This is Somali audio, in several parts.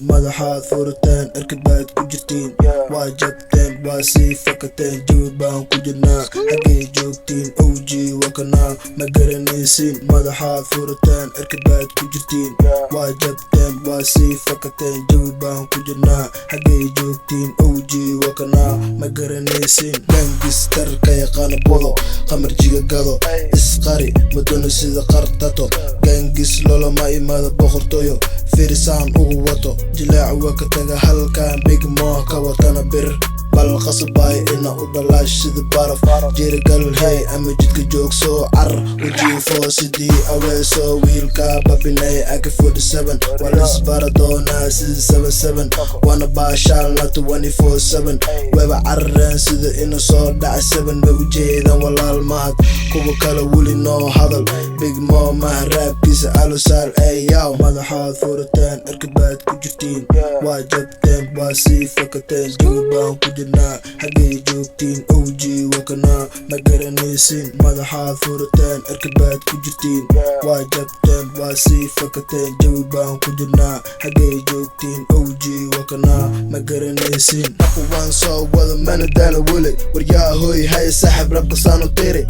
madaxaad furateen irkibaad ku jirtiin waa jabteen waa sii fakateen jawi baan ku jirnaa xaggay joogtiin OG wakanaa ma garanaysin madaxaad furateen irkibaad ku jirtiin waa jabteen waa sii fakateen jawi baan ku jirnaa xaggay joogtiin OG wakanaa ma garanaysin gangistarka yaqaana bodo qamarjiga gado isqari madona sida qartato gangis lolama imaada boqortooyo firisaan ugu wato jilaac waa ka taga halkan big mo ka watana bir bal qasbay ina u dhalaash sida baraf jirigal hey ama jidka joogso car ujiifo sidii aweeso wiilka babinay AK47 walas baradona sida 77 wana baashaal na 24/7 weba carreen sida ina soo dhaca 7 way ujeedan walaal mahad kuwa kale weli noo hadal big mo mahraabkiisa alusaal ay yaw madaxaad furateen irkibaad ku jirtiin waa jabteen waa sii fakateen jawi baan ku jirnaa xaggay joogtiin OG wakanaa ma garanaysin madaxaad furateen irkibaad ku jirtiin waa jabteen waa sii fakateen jawi baan ku jirnaa xaggay joogtiin OG wakanaa ma garanaysin waan soo wada mana daala weli waryaa hooy hay saaxib rabka saanu tiri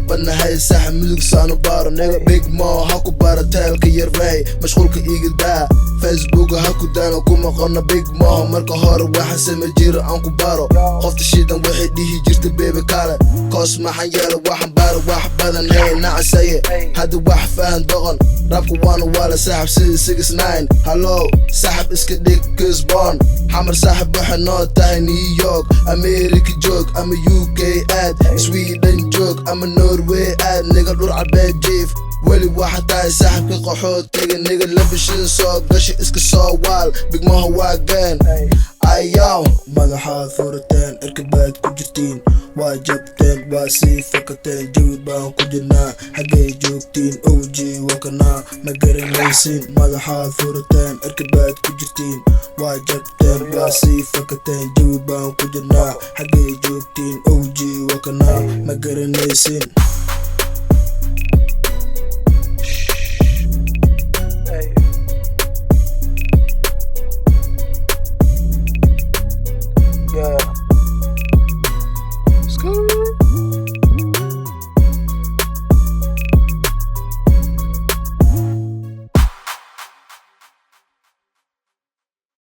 badna hay saaxib mudug saanu baaro nega big mo haku baara teelka yarvey mashquulka iga daa Facebook haku daano kuma qonna big mo marka hore waxa sama jiro aan ku baaro qofta shiidan waxay dhihi jirta baby kale koos maxan yeelo waxan baaro wax badan hey nacasaye hadda wax fahan doqon rabka waana wala saaxib sida 69 hallo saaxib iska dhig Gisborne xamar saaxib waxa noo tahay New York America joog ama UK aad Sweden joog ama Norway aad niga dhur cabeed jiif weli waxa tahay saaxibka qaxood taga niga labishin soo gashi iska soo waal big mo waageen ayaw madaxaad furateen irkibaad ku jirtiin waa jabteen waa sii fakateen jawi baan ku jirnaa xaggay joogtiin OG wakanaa ma garanaysin madaxaad furateen irkibaad ku jirtiin waa jabteen waa sii fakateen jawi baan ku jirnaa xaggay joogtiin OG wakanaa ma garanaysin